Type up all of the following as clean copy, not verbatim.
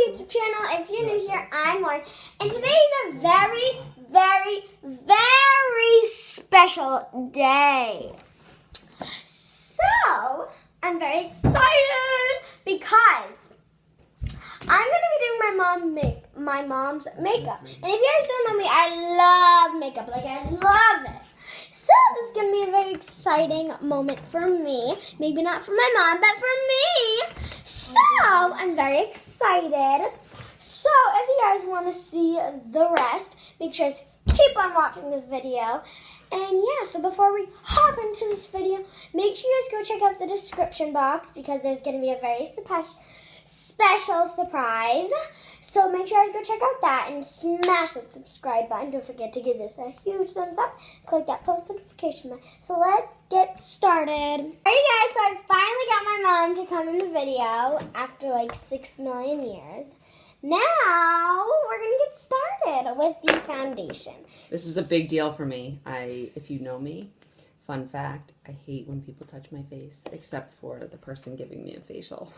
YouTube channel. If you're new here, I'm Lauren. And today is a very, very, very special day. So, I'm very excited because I'm going to be doing my mom's makeup. And if you guys don't know me, I love makeup. Like, I love it. So, this is going to be a very exciting moment for me. Maybe not for my mom, but for me. So, I'm very excited. So, if you guys want to see the rest, make sure to keep on watching this video. And yeah, so before we hop into this video, make sure you guys go check out the description box because there's going to be a very special surprise. So make sure you guys go check out that and smash that subscribe button. Don't forget to give this a huge thumbs up. Click that post notification button. So let's get started. Alright guys, so I finally got my mom to come in the video after like 6 million years. Now we're going to get started with the foundation. This is a big deal for me. If you know me, fun fact, I hate when people touch my face, except for the person giving me a facial.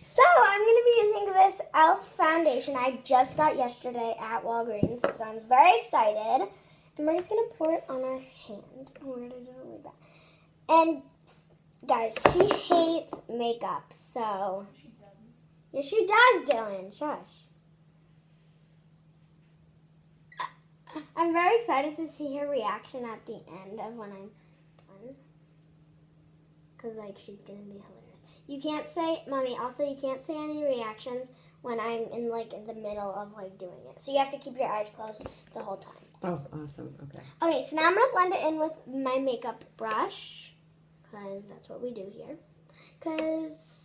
So I'm going to be using this e.l.f. foundation I just got yesterday at Walgreens. So I'm very excited. And we're just going to pour it on our hand. Oh, we're going to do it like that. And guys, she hates makeup, so... Yes, she does, Dylan. Shush. I'm very excited to see her reaction at the end of when I'm done. Because, like, she's going to be hilarious. You can't say, Mommy, also you can't say any reactions when I'm in, like, in the middle of, like, doing it. So you have to keep your eyes closed the whole time. Oh, awesome. Okay. Okay, so now I'm going to blend it in with my makeup brush. Because that's what we do here. Because...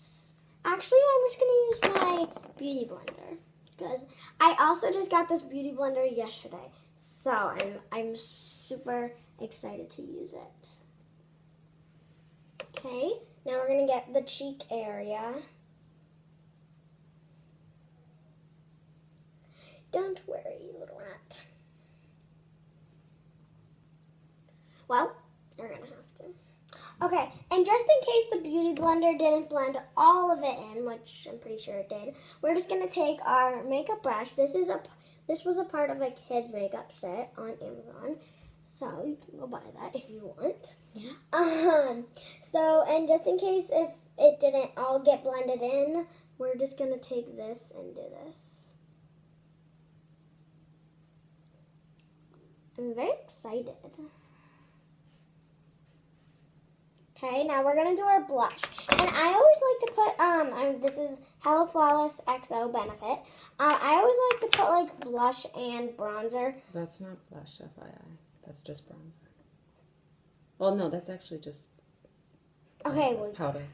actually, I'm just going to use my beauty blender because I also just got this beauty blender yesterday. So I'm super excited to use it. Okay, now we're going to get the cheek area. Don't worry, little rat. Well, you're going to have to. Okay, and just in case the beauty blender didn't blend all of it in, which I'm pretty sure it did, we're just going to take our makeup brush. This was a part of a kid's makeup set on Amazon, so you can go buy that if you want. Yeah. So, and just in case if it didn't all get blended in, we're just going to take this and do this. I'm very excited. Okay, now we're going to do our blush. And I always like to put, this is Hello Flawless XO Benefit. I always like to put, like, blush and bronzer. That's not blush, FYI. That's just bronzer. Well, no, that's actually just powder.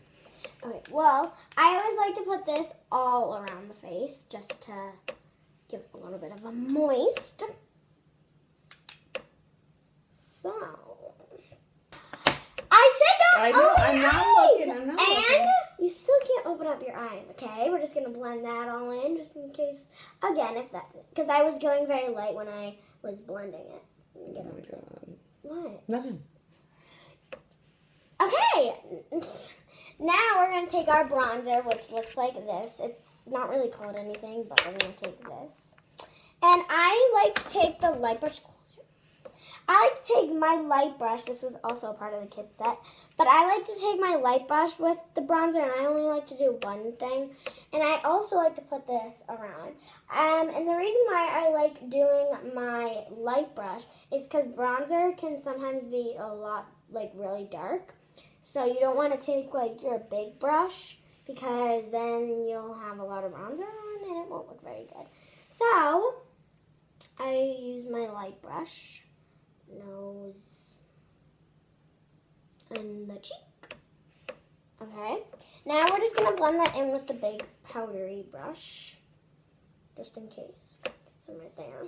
Okay, well, I always like to put this all around the face just to give it a little bit of a moist. So... I know, I'm not looking. And you still can't open up your eyes, okay? We're just going to blend that all in just in case, again, if that's it. Because I was going very light when I was blending it. Oh my God. What? Nothing. Okay. Now we're going to take our bronzer, which looks like this. It's not really called anything, but we're going to take this. And I like to take the light brush. I like to take my light brush. This was also a part of the kids set. But I like to take my light brush with the bronzer, and I only like to do one thing. And I also like to put this around. And the reason why I like doing my light brush is because bronzer can sometimes be a lot, like, really dark. So you don't want to take, like, your big brush because then you'll have a lot of bronzer on and it won't look very good. So I use my light brush. Nose and the cheek. Okay, now we're just going to blend that in with the big powdery brush, just in case. Get some right there.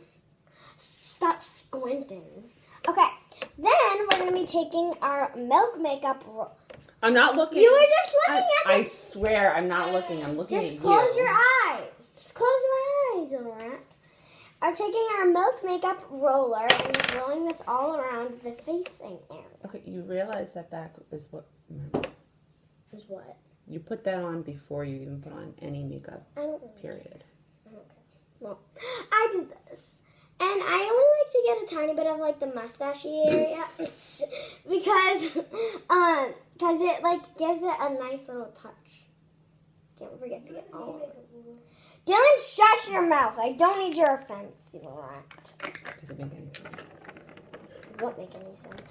Stop squinting. Okay, then we're going to be taking our Milk Makeup. I'm not looking. You were just looking at I swear I'm not looking. I'm looking at you. Just close your eyes. Just close your eyes, little rat. I'm taking our Milk Makeup roller and just rolling this all around the facing area. Okay, you realize that is what? Is what? You put that on before you even put on any makeup, I don't know. period. Okay. Well, I did this. And I only like to get a tiny bit of like the mustachy area because it like gives it a nice little touch. Can't forget to get all of it. Dylan, shush your mouth. I don't need your offense, you rat. Did it make any sense? It won't make any sense.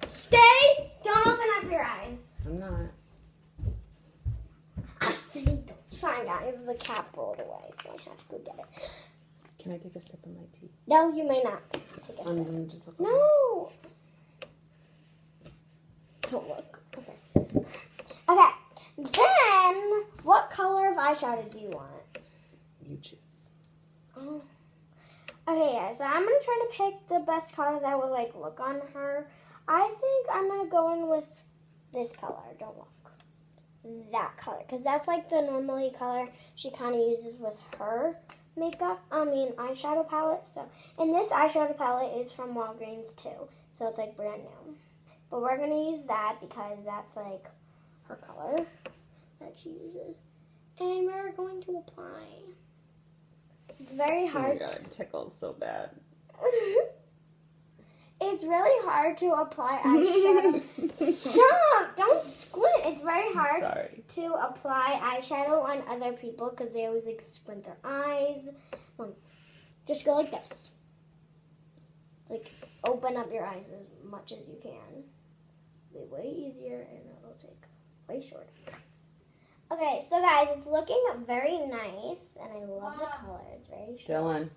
Stay! Don't open up your eyes. I'm not. I see. Sorry, guys. The cap rolled away, so I had to go get it. Can I take a sip of my tea? No, you may not. Take a I'm sip. gonna just look. No. Don't look. Okay. Okay. Then, what color of eyeshadow do you want? You choose. Oh. Okay, yeah. So I'm gonna try to pick the best color that will like look on her. I think I'm gonna go in with this color. Don't look. That color, because that's like the normally color she kind of uses with her eyeshadow palette. So, and this eyeshadow palette is from Walgreens too, so it's like brand new. But we're gonna use that because that's like her color that she uses, and we're going to apply. It's very Oh my hard. god, it tickles so bad. It's really hard to apply eyeshadow. Stop! Don't squint. It's very hard Sorry. to apply eyeshadow on other people because they always like squint their eyes. Just go like this. Like open up your eyes as much as you can. It'll be way easier and it'll take way shorter. Okay, so guys, it's looking very nice and I love the color. It's very short. Dylan.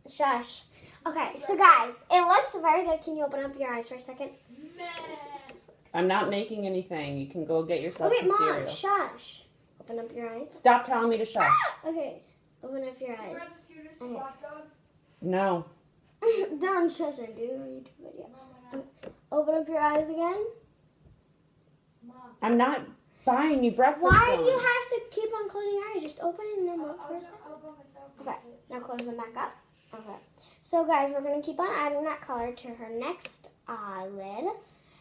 Shush. Okay, so guys, it looks very good. Can you open up your eyes for a second? I'm not making anything. You can go get yourself Okay, some Mom, cereal. shush. Open up your eyes. Stop telling me to shush. Okay, open up your eyes. Okay. No. Don't shush and do a YouTube video. Open up your eyes again. I'm not buying you breakfast. Why do you Dylan. have to keep on closing your eyes? Just open them up for a second. Okay, now close them back up. Okay. So guys, we're going to keep on adding that color to her next eyelid.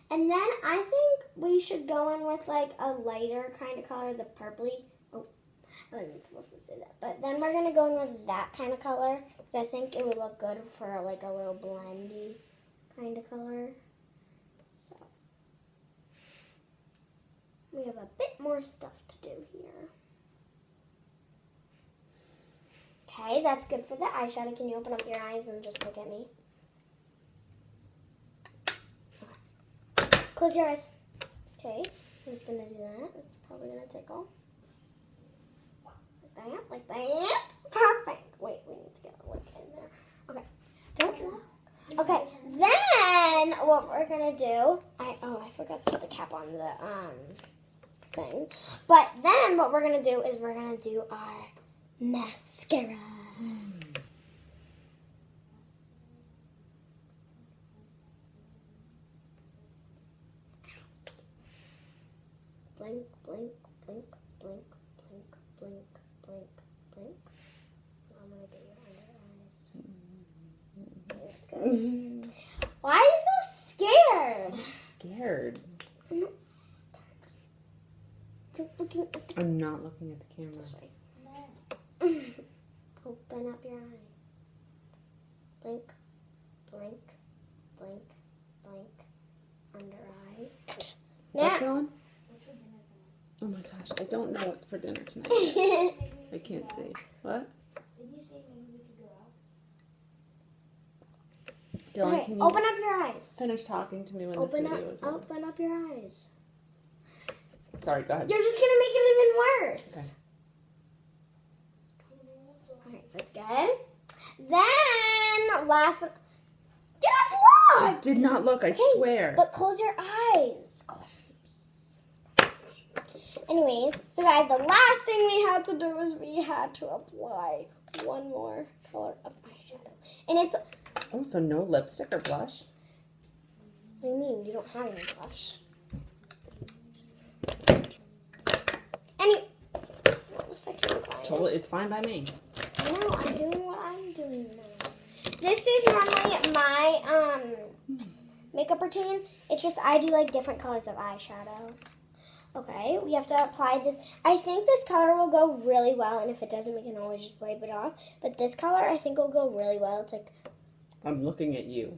And then I think we should go in with like a lighter kind of color, the purpley. Oh, I wasn't supposed to say that. But then we're going to go in with that kind of color. I think it would look good for like a little blendy kind of color. So we have a bit more stuff to do here. Okay, that's good for the eyeshadow. Can you open up your eyes and just look at me? Okay. Close your eyes. Okay, I'm just going to do that. It's probably going to tickle. Like that. Perfect. Wait, we need to get a look in there. Okay, don't look. Okay, then what we're going to do, I forgot to put the cap on the thing. But then what we're going to do is we're going to do our mascara. Blink, blink, blink, blink, blink, blink, blink, blink. I'm gonna get your under eyes. Okay, that's good. Why are you so scared? Scared. Keep looking at the I'm not looking at the camera. this way. Open up your eye. Blink, blink, blink, blink. Under eye. What, Now. Dylan? Oh my gosh, I don't know what's for dinner tonight. I can't see. What? Did you say maybe we could go out? Dylan, Okay, can you open up your eyes. finish talking to me when Open this up, video is over? open up your eyes. Sorry, go ahead. You're just gonna make it even worse. Okay, that's good. Then last one. Just I look. did not look, I Okay, swear. But close your eyes. Anyways, so guys, the last thing we had to do is we had to apply one more color of eyeshadow, and it's. Oh, so no lipstick or blush? What do you mean? You don't have any blush. One second, guys. Totally, it's fine by me. I know, I'm doing what I'm doing now. This is normally my makeup routine. It's just I do like different colors of eyeshadow. Okay, we have to apply this. I think this color will go really well, and if it doesn't, we can always just wipe it off. But this color, I think, will go really well. It's like, I'm looking at you.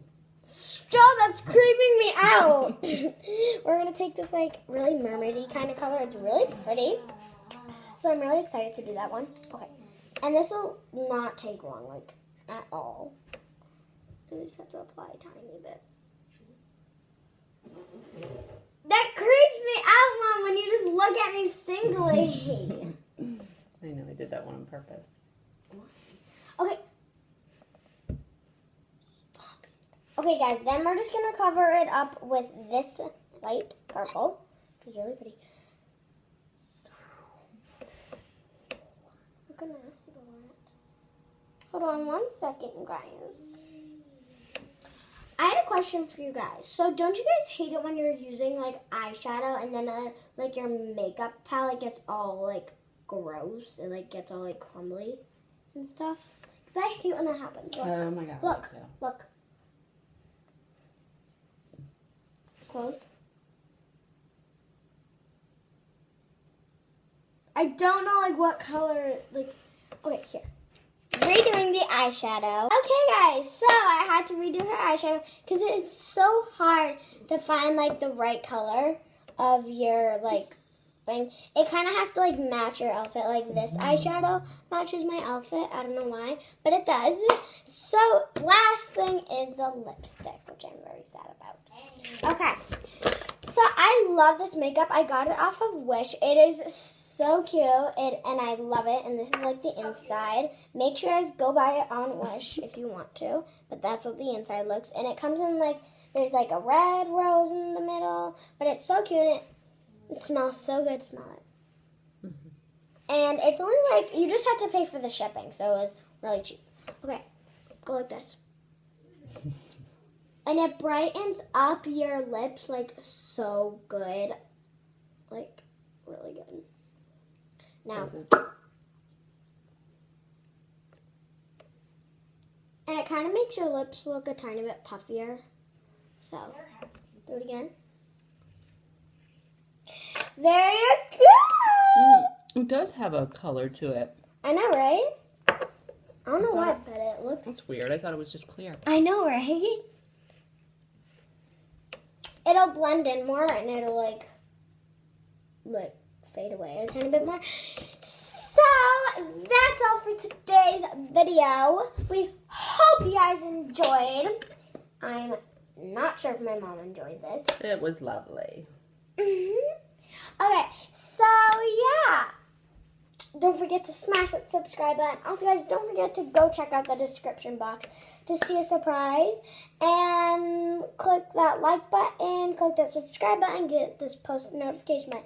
stop, that's creeping me out. We're going to take this, like, really mermaidy kind of color. It's really pretty. So I'm really excited to do that one. Okay. And this will not take long, like, at all. I just have to apply a tiny bit. That creeps me out, Mom, when you just look at me singly. I know, I did that one on purpose. Okay. Okay, guys, then we're just going to cover it up with this light purple, which is really pretty. Hold on 1 second, guys. I had a question for you guys. So don't you guys hate it when you're using like eyeshadow and then like your makeup palette gets all like gross and like gets all like crumbly and stuff? Because I hate when that happens. Look. Oh my god. Look, So. look. Close. I don't know like what color, like, okay, here. Redoing the eyeshadow. Okay, guys, so I had to redo her eyeshadow because it is so hard to find like the right color of your like thing. It kind of has to like match your outfit. Like this eyeshadow matches my outfit. I don't know why, but it does. So last thing is the lipstick, which I'm very sad about. Okay, so I love this makeup. I got it off of Wish. It is so cute, and I love it, and this is like the inside. Make sure you guys go buy it on Wish if you want to, but that's what the inside looks, and it comes in like, there's like a red rose in the middle, but it's so cute, it smells so good, smell it. And it's only like, you just have to pay for the shipping, so it's really cheap. Okay, go like this. And it brightens up your lips like so good, like really good. Now, and it kind of makes your lips look a tiny bit puffier. So, do it again. There you go! It does have a color to it. I know, right? I don't know why, but it looks... That's weird. I thought it was just clear. I know, right? It'll blend in more and it'll like fade away a tiny bit more. So that's all for today's video. We hope you guys enjoyed. I'm not sure if my mom enjoyed this. It was lovely. Okay, so yeah. Don't forget to smash that subscribe button. Also, guys, don't forget to go check out the description box to see a surprise. And click that like button, click that subscribe button, get this post notification button.